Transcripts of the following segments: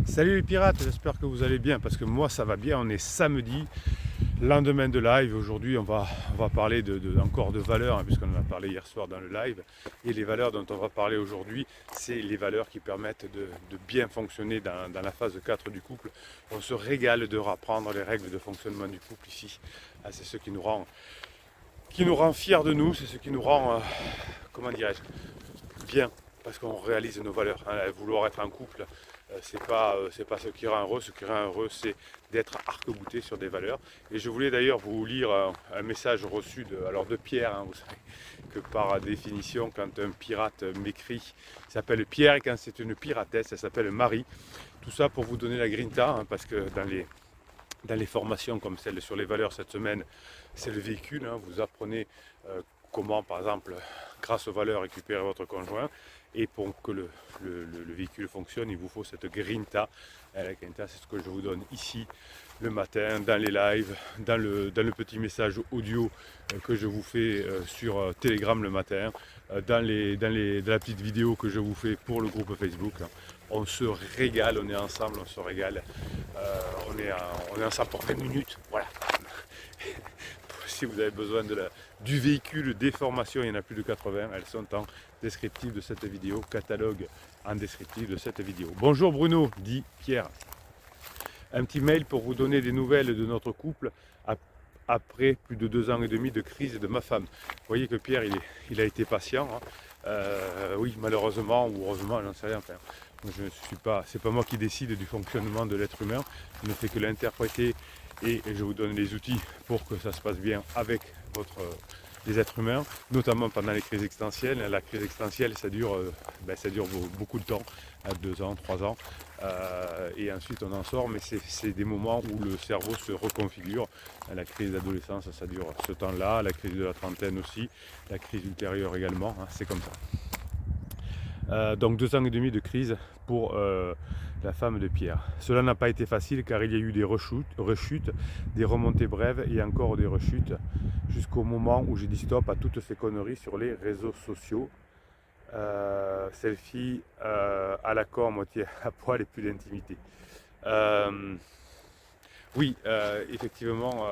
Salut les pirates, j'espère que vous allez bien parce que moi ça va bien, on est samedi, lendemain de live. Aujourd'hui on va parler encore de valeurs, hein, puisqu'on en a parlé hier soir dans le live. Et les valeurs dont on va parler aujourd'hui, c'est les valeurs qui permettent de bien fonctionner dans la phase 4 du couple. On se régale de reprendre les règles de fonctionnement du couple ici. Ah, c'est ce qui nous rend fiers de nous, c'est ce qui nous rend, comment dirais-je, bien, parce qu'on réalise nos valeurs, hein. Vouloir être en couple, c'est pas ce qui rend heureux. Ce qui rend heureux, c'est d'être arc-bouté sur des valeurs. Et je voulais d'ailleurs vous lire un message reçu de Pierre, hein. Vous savez que par définition, quand un pirate m'écrit, il s'appelle Pierre, et quand c'est une piratesse, elle s'appelle Marie. Tout ça pour vous donner la grinta, hein, parce que dans les formations comme celle sur les valeurs cette semaine, c'est le véhicule, hein. Vous apprenez comment, par exemple, grâce aux valeurs, récupérer votre conjoint. Et pour que le véhicule fonctionne, il vous faut cette grinta. Et la grinta, c'est ce que je vous donne ici le matin, dans les lives, dans le petit message audio que je vous fais sur Telegram le matin, dans la petite vidéo que je vous fais pour le groupe Facebook. On se régale, on est ensemble, on se régale. On est ensemble pour 20 minutes. Voilà. Si vous avez besoin du véhicule, des formations, il y en a plus de 80, elles sont en descriptif de cette vidéo, catalogue en descriptif de cette vidéo. Bonjour Bruno, dit Pierre. Un petit mail pour vous donner des nouvelles de notre couple après plus de 2 ans et demi de crise de ma femme. Vous voyez que Pierre, il a été patient, hein. Oui, malheureusement ou heureusement, j'en sais rien. Enfin, c'est pas moi qui décide du fonctionnement de l'être humain. Je ne fais que l'interpréter et je vous donne les outils pour que ça se passe bien avec les êtres humains, notamment pendant les crises existentielles. La crise existentielle, ça dure beaucoup de temps, 2 ans, 3 ans, et ensuite on en sort, mais c'est des moments où le cerveau se reconfigure. La crise d'adolescence, ça dure ce temps-là, la crise de la trentaine aussi, la crise ultérieure également, hein, c'est comme ça. Donc 2 ans et demi de crise pour la femme de Pierre. Cela n'a pas été facile car il y a eu des rechutes, des remontées brèves et encore des rechutes jusqu'au moment où j'ai dit stop à toutes ces conneries sur les réseaux sociaux. Selfie à la con, moitié à poil et plus d'intimité. Oui, effectivement,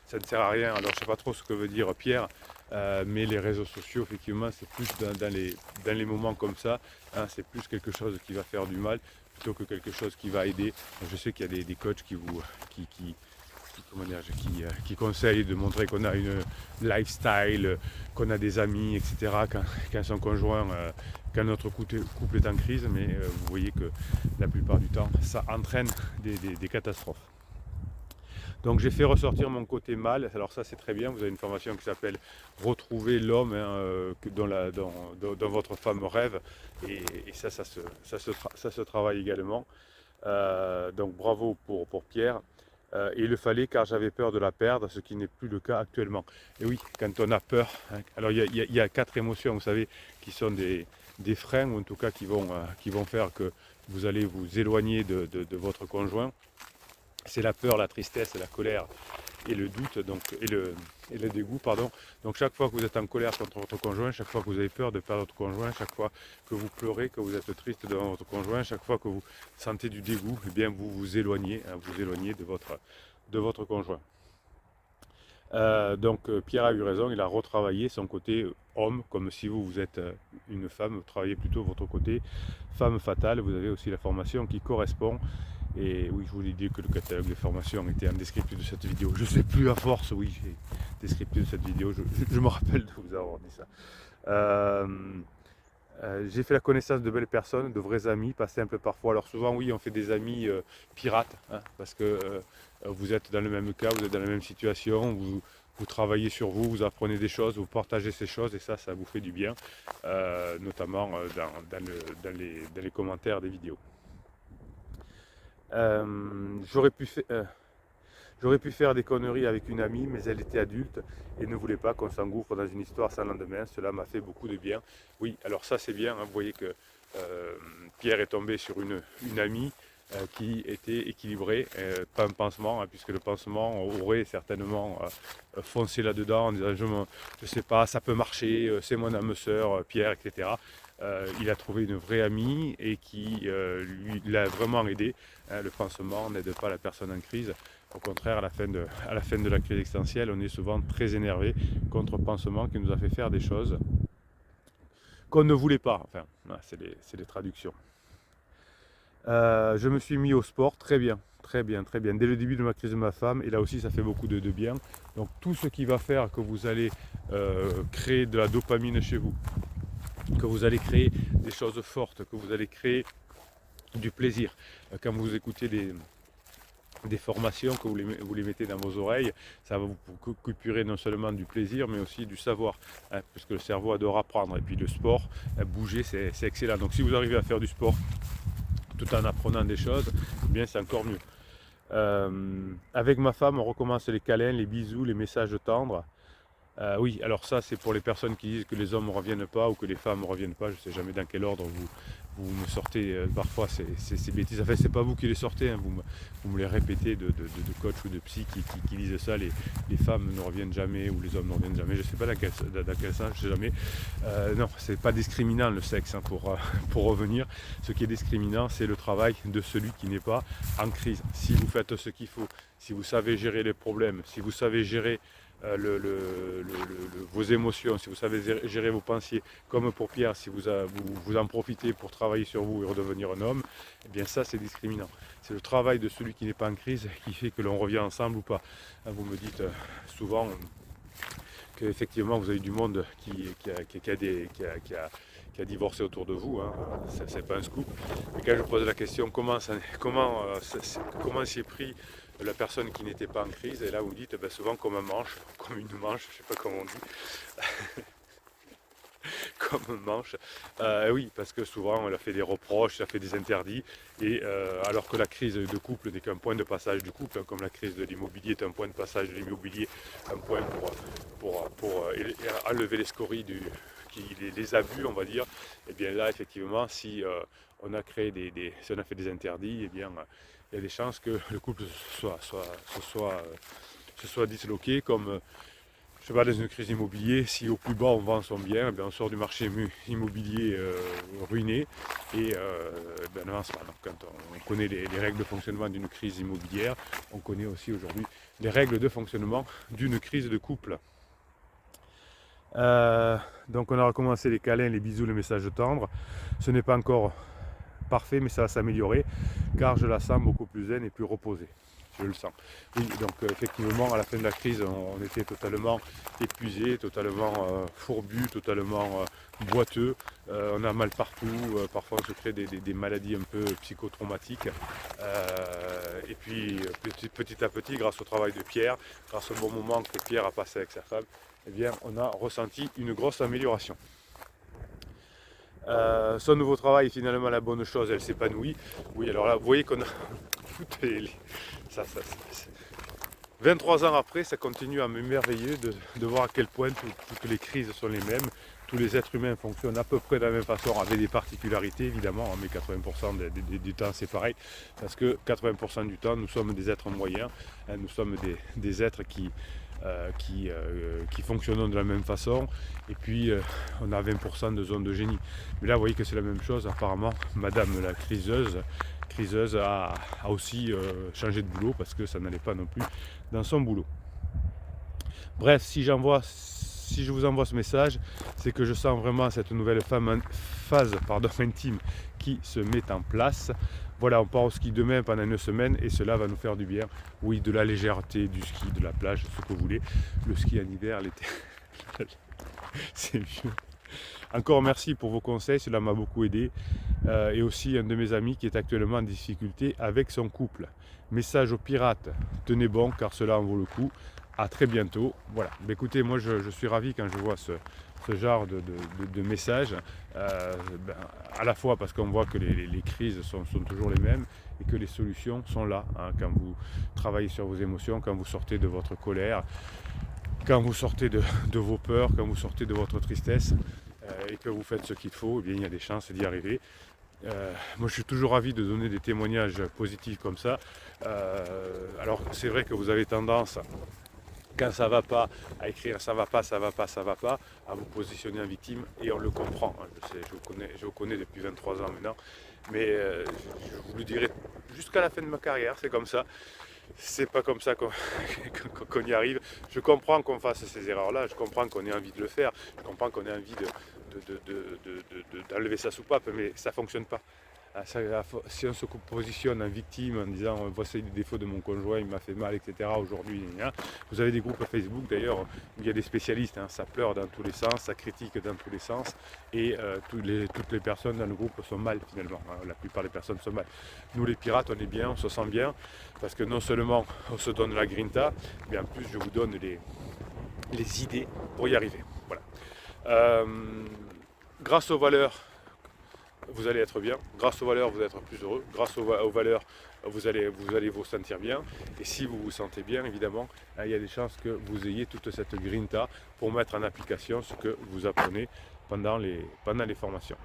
ça ne sert à rien. Alors, je ne sais pas trop ce que veut dire Pierre, mais les réseaux sociaux, effectivement, c'est plus dans les moments comme ça, hein, c'est plus quelque chose qui va faire du mal plutôt que quelque chose qui va aider. Je sais qu'il y a des coachs qui conseillent de montrer qu'on a une lifestyle, qu'on a des amis, etc. Quand son conjoint, quand notre couple est en crise, mais vous voyez que la plupart du temps, ça entraîne des catastrophes. Donc j'ai fait ressortir mon côté mâle. Alors ça c'est très bien, vous avez une formation qui s'appelle Retrouver l'homme, hein, dont votre femme rêve. Et ça se travaille également. Donc bravo pour Pierre. Et il le fallait car j'avais peur de la perdre, ce qui n'est plus le cas actuellement. Et oui, quand on a peur, hein, alors il y a 4 émotions, vous savez, qui sont des freins, ou en tout cas qui vont faire que vous allez vous éloigner de votre conjoint. C'est la peur, la tristesse, la colère et le doute, et le dégoût, pardon. Donc chaque fois que vous êtes en colère contre votre conjoint, chaque fois que vous avez peur de perdre votre conjoint, chaque fois que vous pleurez, que vous êtes triste devant votre conjoint, chaque fois que vous sentez du dégoût, eh bien vous vous éloignez, hein, de votre conjoint. Donc Pierre a eu raison, il a retravaillé son côté homme, comme si vous êtes une femme, vous travaillez plutôt votre côté femme fatale. Vous avez aussi la formation qui correspond. Et oui, je vous l'ai dit que le catalogue de formation était en descriptif de cette vidéo. Je ne sais plus à force, oui, j'ai descriptif de cette vidéo, je me rappelle de vous avoir dit ça. J'ai fait la connaissance de belles personnes, de vrais amis, pas simples parfois. Alors souvent, oui, on fait des amis pirates, hein, parce que vous êtes dans le même cas, vous êtes dans la même situation, vous travaillez sur vous, vous apprenez des choses, vous partagez ces choses, et ça vous fait du bien, notamment dans les commentaires des vidéos. J'aurais pu faire des conneries avec une amie, mais elle était adulte et ne voulait pas qu'on s'engouffre dans une histoire sans lendemain. Cela m'a fait beaucoup de bien. Oui, alors ça c'est bien, hein. Vous voyez que Pierre est tombé sur une amie qui était équilibrée, pas un pansement, hein, puisque le pansement aurait certainement foncé là-dedans en disant je sais pas, ça peut marcher, c'est mon âme sœur, Pierre, etc. il a trouvé une vraie amie et qui l'a vraiment aidé. Le pansement n'aide pas la personne en crise. Au contraire, à la fin de la crise existentielle, on est souvent très énervé contre le pansement qui nous a fait faire des choses qu'on ne voulait pas. Enfin, c'est les traductions. Je me suis mis au sport, très bien, très bien, très bien. Dès le début de ma crise de ma femme, et là aussi ça fait beaucoup de bien. Donc tout ce qui va faire que vous allez créer de la dopamine chez vous, que vous allez créer des choses fortes, que vous allez créer du plaisir. Quand vous écoutez des formations, que vous les mettez dans vos oreilles, ça va vous procurer non seulement du plaisir, mais aussi du savoir, parce que le cerveau adore apprendre. Et puis le sport, bouger, c'est excellent. Donc si vous arrivez à faire du sport tout en apprenant des choses, eh bien c'est encore mieux. Avec ma femme, on recommence les câlins, les bisous, les messages tendres. Oui, alors ça c'est pour les personnes qui disent que les hommes ne reviennent pas ou que les femmes ne reviennent pas. Je ne sais jamais dans quel ordre vous me sortez parfois ces bêtises. Enfin, c'est pas vous qui les sortez, hein, vous me les répétez de coach ou de psy qui disent ça. Les femmes ne reviennent jamais ou les hommes ne reviennent jamais. Je ne sais pas dans quel sens, je sais jamais. Non, c'est pas discriminant le sexe, hein, pour revenir. Ce qui est discriminant, c'est le travail de celui qui n'est pas en crise. Si vous faites ce qu'il faut, si vous savez gérer les problèmes, si vous savez gérer vos émotions, si vous savez gérer vos pensées, comme pour Pierre, si vous en profitez pour travailler sur vous et redevenir un homme, eh bien ça c'est discriminant. C'est le travail de celui qui n'est pas en crise qui fait que l'on revient ensemble ou pas. Vous me dites souvent qu'effectivement vous avez du monde qui a divorcé autour de vous, hein. C'est pas un scoop. Et quand je pose la question comment s'est pris la personne qui n'était pas en crise, et là vous dites souvent comme une manche, je ne sais pas comment on dit, comme une manche. Oui, parce que souvent elle a fait des reproches, elle a fait des interdits, et alors que la crise de couple n'est qu'un point de passage du couple, hein, comme la crise de l'immobilier est un point de passage de l'immobilier, un point pour enlever les scories les abus, on va dire. Et bien là effectivement, si on a créé si on a fait des interdits, et bien il y a des chances que le couple se soit disloqué, comme je sais pas, dans une crise immobilière, si au plus bas on vend son bien, eh bien on sort du marché immobilier ruiné et n'avance pas. Donc quand on connaît les règles de fonctionnement d'une crise immobilière, on connaît aussi aujourd'hui les règles de fonctionnement d'une crise de couple. Donc on a recommencé les câlins, les bisous, les messages tendres. Ce n'est pas encore parfait, mais ça va s'améliorer car je la sens beaucoup plus zen et plus reposée. Je le sens. Oui, donc effectivement, à la fin de la crise, on était totalement épuisé, totalement fourbu, totalement boiteux. On a mal partout. Parfois, on se crée des maladies un peu psychotraumatiques. Et puis, petit à petit, grâce au travail de Pierre, grâce au bon moment que Pierre a passé avec sa femme, eh bien, on a ressenti une grosse amélioration. Son nouveau travail, finalement, la bonne chose, elle s'épanouit. Oui, alors là, vous voyez qu'on a toutes 23 ans après, ça continue à m'émerveiller de voir à quel point toutes les crises sont les mêmes. Tous les êtres humains fonctionnent à peu près de la même façon, avec des particularités évidemment, mais 80% du temps c'est pareil, parce que 80% du temps nous sommes des êtres moyens, hein, nous sommes des êtres qui fonctionnent de la même façon, et puis on a 20% de zones de génie. Mais là vous voyez que c'est la même chose, apparemment Madame la criseuse a aussi changé de boulot parce que ça n'allait pas non plus dans son boulot. Bref, si je vous envoie ce message, c'est que je sens vraiment cette nouvelle phase intime qui se met en place. Voilà, on part au ski demain pendant une semaine et cela va nous faire du bien. Oui, de la légèreté, du ski, de la plage, ce que vous voulez. Le ski en hiver, l'été, c'est mieux. Encore merci pour vos conseils, cela m'a beaucoup aidé. Et aussi un de mes amis qui est actuellement en difficulté avec son couple. Message aux pirates, tenez bon car cela en vaut le coup. À très bientôt. Voilà. Écoutez, moi je suis ravi quand je vois ce genre de messages. À la fois parce qu'on voit que les crises sont toujours les mêmes et que les solutions sont là, hein, quand vous travaillez sur vos émotions, quand vous sortez de votre colère, quand vous sortez de vos peurs, quand vous sortez de votre tristesse et que vous faites ce qu'il faut, eh bien, il y a des chances d'y arriver. Moi je suis toujours ravi de donner des témoignages positifs comme ça. Alors c'est vrai que vous avez tendance quand ça va pas, à écrire ça va pas, ça va pas, ça va pas, à vous positionner en victime, et on le comprend. Je sais, je vous connais depuis 23 ans maintenant, mais je vous le dirai jusqu'à la fin de ma carrière, c'est comme ça. C'est pas comme ça qu'on y arrive. Je comprends qu'on fasse ces erreurs-là, je comprends qu'on ait envie de le faire, je comprends qu'on ait envie d'enlever sa soupape, mais ça fonctionne pas. Si on se positionne en victime en disant voici les défauts de mon conjoint, il m'a fait mal, etc. aujourd'hui, vous avez des groupes Facebook d'ailleurs où il y a des spécialistes, ça pleure dans tous les sens, ça critique dans tous les sens, et toutes les personnes dans le groupe sont mal finalement, la plupart des personnes sont mal. Nous les pirates, on est bien, on se sent bien, parce que non seulement on se donne la grinta, mais en plus je vous donne les idées pour y arriver. Voilà. Grâce aux valeurs, vous allez être bien. Grâce aux valeurs, vous allez être plus heureux. Grâce aux valeurs, vous allez vous sentir bien. Et si vous vous sentez bien, évidemment, il y a des chances que vous ayez toute cette grinta pour mettre en application ce que vous apprenez pendant les formations.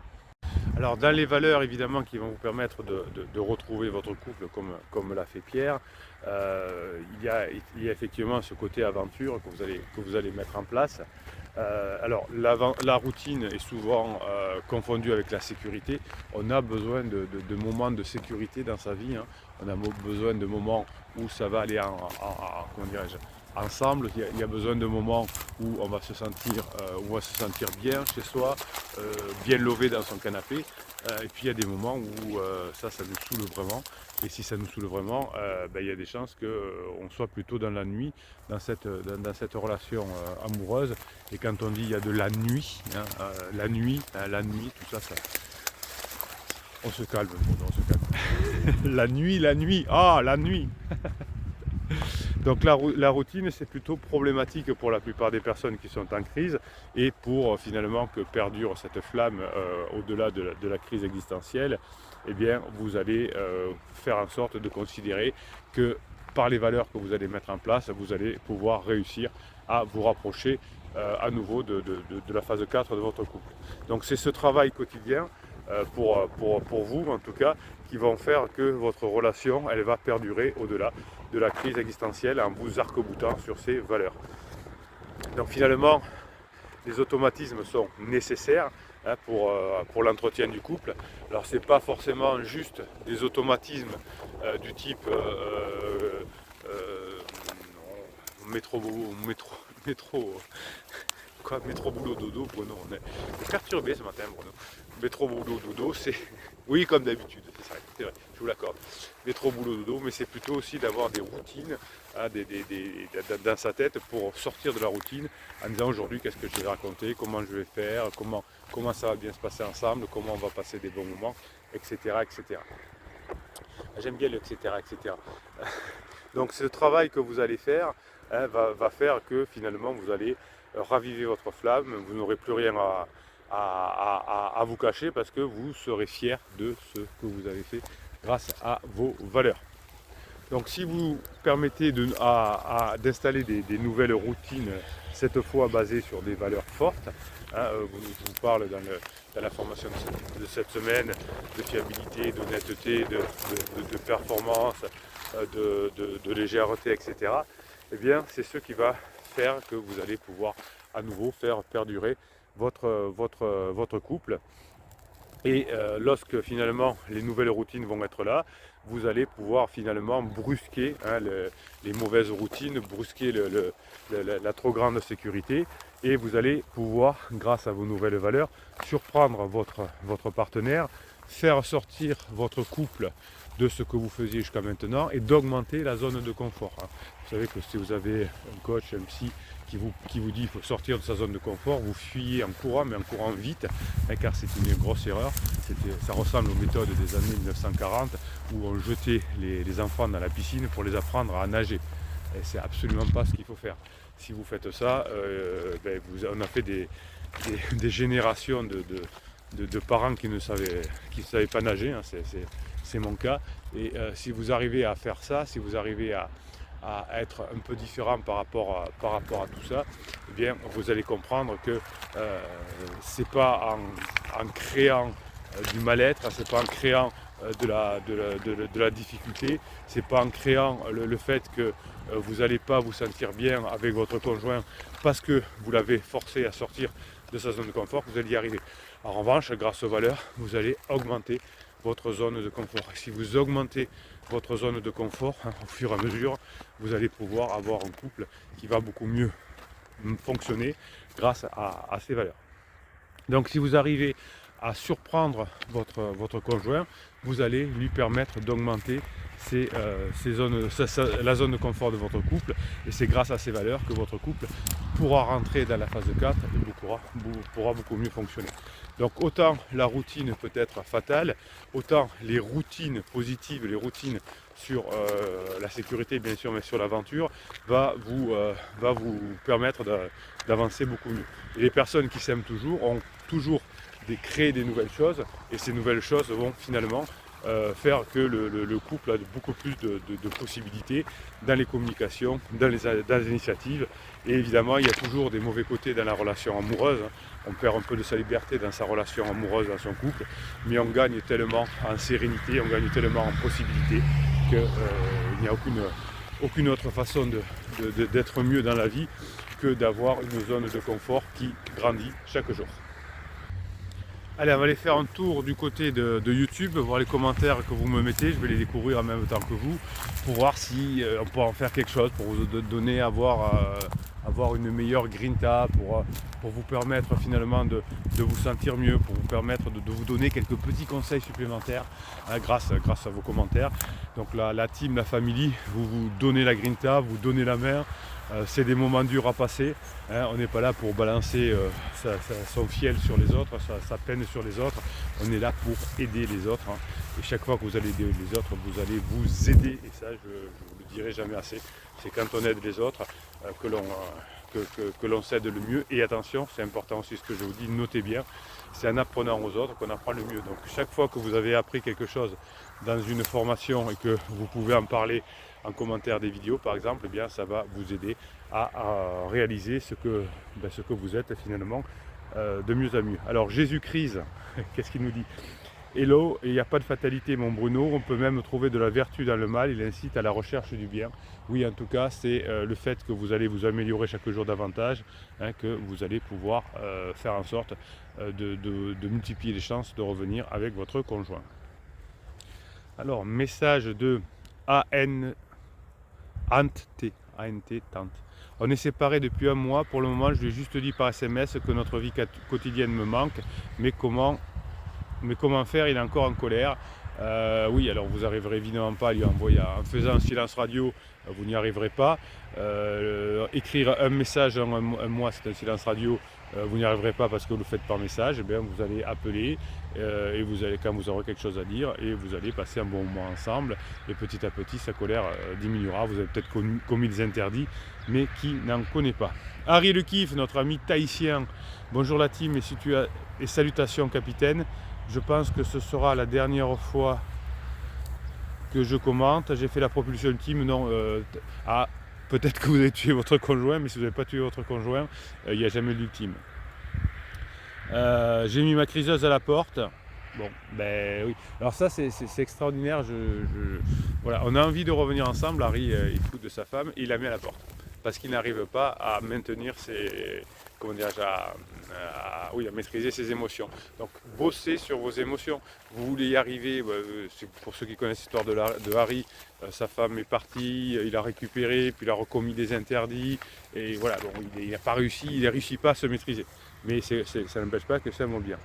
Alors dans les valeurs évidemment qui vont vous permettre de retrouver votre couple comme l'a fait Pierre, il y a effectivement ce côté aventure que vous allez mettre en place. Alors la routine est souvent confondue avec la sécurité. On a besoin de moments de sécurité dans sa vie, On a besoin de moments où ça va aller comment dirais-je, ensemble. Il y a besoin de moments où on va se sentir bien chez soi, bien levé dans son canapé. Et puis il y a des moments où ça nous saoule vraiment. Et si ça nous saoule vraiment, il y a des chances qu'on soit plutôt dans la nuit, dans cette relation amoureuse. Et quand on dit il y a de la nuit, la nuit, tout ça, on se calme, on se calme. La nuit, la nuit. Donc la routine, c'est plutôt problématique pour la plupart des personnes qui sont en crise, et pour finalement que perdure cette flamme au-delà de la crise existentielle, eh bien vous allez faire en sorte de considérer que par les valeurs que vous allez mettre en place, vous allez pouvoir réussir à vous rapprocher à nouveau de la phase 4 de votre couple. Donc c'est ce travail quotidien pour vous en tout cas, qui vont faire que votre relation, elle va perdurer au-delà de la crise existentielle en vous arc-boutant sur ces valeurs. Donc finalement, les automatismes sont nécessaires pour l'entretien du couple. Alors c'est pas forcément juste des automatismes du type métro boulot dodo. Bruno, on est perturbé ce matin, Bruno. Métro boulot dodo, c'est oui, comme d'habitude, c'est vrai, je vous l'accorde. Métro boulot dodo, mais c'est plutôt aussi d'avoir des routines dans sa tête pour sortir de la routine en disant aujourd'hui qu'est-ce que je vais raconter, comment je vais faire, comment ça va bien se passer ensemble, comment on va passer des bons moments, etc. etc. J'aime bien le etc. etc. Donc ce travail que vous allez faire va faire que finalement vous allez raviver votre flamme, vous n'aurez plus rien à vous cacher, parce que vous serez fier de ce que vous avez fait grâce à vos valeurs. Donc si vous permettez d'installer des nouvelles routines, cette fois basées sur des valeurs fortes, je vous parle dans la formation de cette semaine de fiabilité, d'honnêteté, de performance, de légèreté, etc. Eh bien c'est ce qui va faire que vous allez pouvoir à nouveau faire perdurer votre couple. Et lorsque finalement les nouvelles routines vont être là, vous allez pouvoir finalement brusquer les mauvaises routines, brusquer la trop grande sécurité, et vous allez pouvoir, grâce à vos nouvelles valeurs, surprendre votre partenaire, faire sortir votre couple de ce que vous faisiez jusqu'à maintenant et d'augmenter la zone de confort. Vous savez que si vous avez un coach, un psy qui vous dit qu'il faut sortir de sa zone de confort, vous fuyez en courant, mais en courant vite, car c'est une grosse erreur. Ça ressemble aux méthodes des années 1940 où on jetait les enfants dans la piscine pour les apprendre à nager. Et c'est absolument pas ce qu'il faut faire. Si vous faites ça, on a fait des générations de parents qui ne savaient pas nager, c'est mon cas. Et si vous arrivez à faire ça, si vous arrivez à être un peu différent par rapport à tout ça, eh bien vous allez comprendre que c'est pas en créant du mal-être, c'est pas en créant de la difficulté. C'est pas en créant le fait que vous n'allez pas vous sentir bien avec votre conjoint parce que vous l'avez forcé à sortir de sa zone de confort que vous allez y arriver. En revanche, grâce aux valeurs, vous allez augmenter votre zone de confort. Et si vous augmentez votre zone de confort, au fur et à mesure, vous allez pouvoir avoir un couple qui va beaucoup mieux fonctionner grâce à ces valeurs. Donc si vous arrivez à surprendre votre conjoint, vous allez lui permettre d'augmenter la zone de confort de votre couple, et c'est grâce à ces valeurs que votre couple pourra rentrer dans la phase 4 et pourra beaucoup mieux fonctionner. Donc autant la routine peut être fatale, autant les routines positives, les routines sur la sécurité bien sûr, mais sur l'aventure, va vous permettre d'avancer beaucoup mieux. Et les personnes qui s'aiment toujours ont toujours créé des nouvelles choses, et ces nouvelles choses vont finalement faire que le couple a beaucoup plus de possibilités dans les communications, dans les initiatives. Et évidemment, il y a toujours des mauvais côtés dans la relation amoureuse. On perd un peu de sa liberté dans sa relation amoureuse, dans son couple, mais on gagne tellement en sérénité, on gagne tellement en possibilités qu'il n'y a aucune autre façon d'être mieux dans la vie que d'avoir une zone de confort qui grandit chaque jour. Allez, on va aller faire un tour du côté de YouTube, voir les commentaires que vous me mettez. Je vais les découvrir en même temps que vous pour voir si on peut en faire quelque chose, pour vous donner à avoir une meilleure grinta, pour vous permettre finalement de vous sentir mieux, pour vous permettre de vous donner quelques petits conseils supplémentaires grâce à vos commentaires. Donc la team, la famille, vous donnez la grinta, vous donnez la main. C'est des moments durs à passer, hein. On n'est pas là pour balancer son fiel sur les autres, sa peine sur les autres. On est là pour aider les autres, hein. Et chaque fois que vous allez aider les autres, vous allez vous aider. Et ça, je vous le dirai jamais assez. C'est quand on aide les autres que l'on s'aide le mieux. Et attention, c'est important aussi ce que je vous dis, notez bien, c'est en apprenant aux autres qu'on apprend le mieux. Donc chaque fois que vous avez appris quelque chose dans une formation et que vous pouvez en parler en commentaire des vidéos par exemple, eh bien ça va vous aider à réaliser ce que vous êtes finalement de mieux en mieux. Alors Jésus-Christ, qu'est-ce qu'il nous dit? Hello, il n'y a pas de fatalité mon Bruno, on peut même trouver de la vertu dans le mal, il incite à la recherche du bien. Oui, en tout cas, c'est le fait que vous allez vous améliorer chaque jour davantage, hein, que vous allez pouvoir faire en sorte de multiplier les chances de revenir avec votre conjoint. Alors, message de Tante. On est séparés depuis un mois, pour le moment je lui ai juste dit par SMS que notre vie quotidienne me manque, mais comment faire, il est encore en colère. Oui, alors vous n'arriverez évidemment pas à lui envoyer, en faisant un silence radio, vous n'y arriverez pas. Écrire un message un mois, c'est un silence radio, vous n'y arriverez pas parce que vous le faites par message. Eh bien, vous allez appeler et quand vous aurez quelque chose à dire, et vous allez passer un bon moment ensemble. Et petit à petit, sa colère diminuera. Vous avez peut-être commis des interdits, mais qui n'en connaît pas. Harry le Kiff, notre ami tahitien. Bonjour la team et salutations capitaine. Je pense que ce sera la dernière fois que je commente. J'ai fait la propulsion team. Non, peut-être que vous avez tué votre conjoint, mais si vous n'avez pas tué votre conjoint, il n'y a jamais d'ultime. J'ai mis ma criseuse à la porte. Bon, ben oui. Alors ça, c'est extraordinaire. Voilà, on a envie de revenir ensemble. Harry est fou de sa femme et il la met à la porte parce qu'il n'arrive pas à maintenir à maîtriser ses émotions. Donc bossez sur vos émotions. Vous voulez y arriver, c'est pour ceux qui connaissent l'histoire de Harry, sa femme est partie, il a récupéré, puis il a recommis des interdits, et voilà, bon, il n'a pas réussi, il ne réussit pas à se maîtriser. Mais ça n'empêche pas que ça monte bien.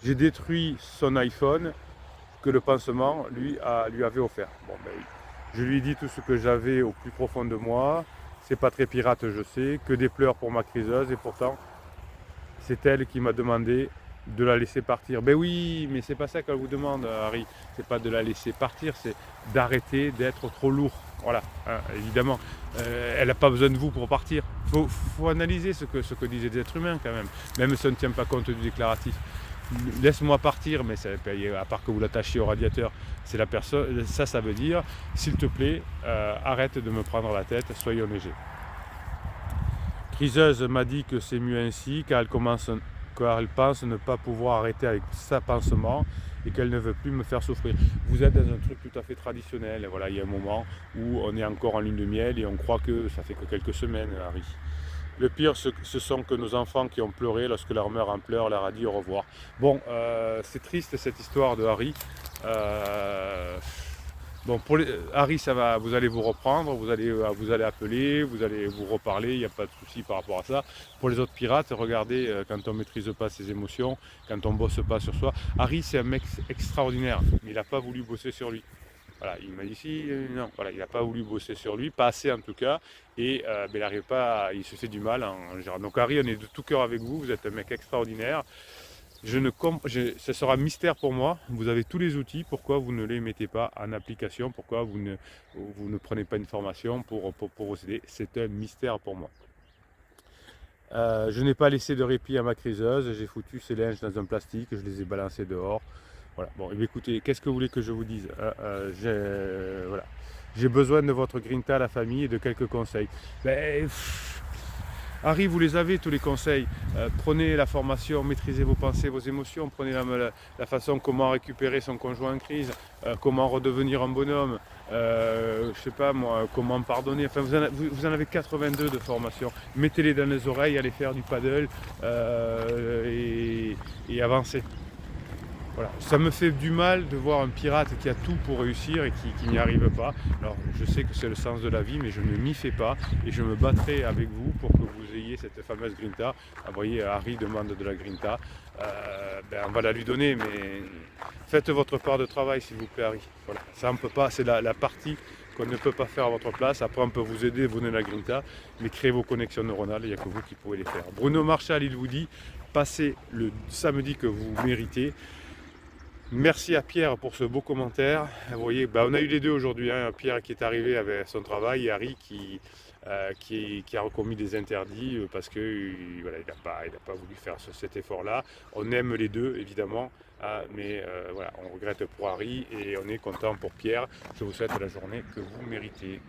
J'ai détruit son iPhone que le pansement lui avait offert. Bon, ben, je lui ai dit tout ce que j'avais au plus profond de moi. C'est pas très pirate, je sais, que des pleurs pour ma criseuse, et pourtant c'est elle qui m'a demandé de la laisser partir. Ben oui, mais c'est pas ça qu'elle vous demande, Harry. C'est pas de la laisser partir, c'est d'arrêter d'être trop lourd. Voilà, hein, évidemment, elle n'a pas besoin de vous pour partir. Faut analyser ce que disent les êtres humains quand même si on ne tient pas compte du déclaratif. Laisse-moi partir, mais ça, à part que vous l'attachiez au radiateur, c'est la personne. Ça veut dire, s'il te plaît, arrête de me prendre la tête, soyons légers. Criseuse m'a dit que c'est mieux ainsi, car elle commence qu'elle pense ne pas pouvoir arrêter avec sa pansement et qu'elle ne veut plus me faire souffrir. Vous êtes dans un truc tout à fait traditionnel. Et voilà, il y a un moment où on est encore en lune de miel et on croit que ça fait que quelques semaines, Harry. Le pire, ce sont que nos enfants qui ont pleuré lorsque leur mère en pleurs leur a dit au revoir. Bon, c'est triste cette histoire de Harry. Bon, pour Harry, ça va, vous allez vous reprendre, vous allez appeler, vous allez vous reparler, il n'y a pas de souci par rapport à ça. Pour les autres pirates, regardez, quand on ne maîtrise pas ses émotions, quand on ne bosse pas sur soi. Harry, c'est un mec extraordinaire, mais il n'a pas voulu bosser sur lui. Voilà, il m'a dit si, non, voilà, il n'a pas voulu bosser sur lui, pas assez en tout cas, et il n'arrive pas, il se fait du mal en gérant. Donc Harry, on est de tout cœur avec vous, vous êtes un mec extraordinaire. Ce sera un mystère pour moi, vous avez tous les outils, pourquoi vous ne les mettez pas en application, pourquoi vous ne prenez pas une formation pour vous aider, c'est un mystère pour moi. Je n'ai pas laissé de répit à ma criseuse, j'ai foutu ses linges dans un plastique, je les ai balancés dehors. Voilà. Bon, écoutez, qu'est-ce que vous voulez que je vous dise? Voilà. J'ai besoin de votre grinta, la famille, et de quelques conseils. Ben, Harry, vous les avez tous les conseils. Prenez la formation, maîtrisez vos pensées, vos émotions. Prenez la façon comment récupérer son conjoint en crise, comment redevenir un bonhomme. Je sais pas moi, comment pardonner. Enfin, vous en avez 82 de formation. Mettez-les dans les oreilles, allez faire du paddle et avancez. Voilà. Ça me fait du mal de voir un pirate qui a tout pour réussir et qui n'y arrive pas. Alors je sais que c'est le sens de la vie, mais je ne m'y fais pas et je me battrai avec vous pour que vous ayez cette fameuse grinta. Vous voyez, Harry demande de la grinta. On va la lui donner, mais faites votre part de travail s'il vous plaît, Harry. Voilà. Ça on peut pas, c'est la partie qu'on ne peut pas faire à votre place. Après on peut vous aider, vous donner la grinta, mais créer vos connexions neuronales, il n'y a que vous qui pouvez les faire. Bruno Marshall, il vous dit, passez le samedi que vous méritez. Merci à Pierre pour ce beau commentaire. Vous voyez, on a eu les deux aujourd'hui. Hein. Pierre qui est arrivé avec son travail et Harry qui a recommis des interdits parce que voilà, il n'a pas voulu faire cet effort-là. On aime les deux, évidemment, mais voilà, on regrette pour Harry et on est content pour Pierre. Je vous souhaite la journée que vous méritez.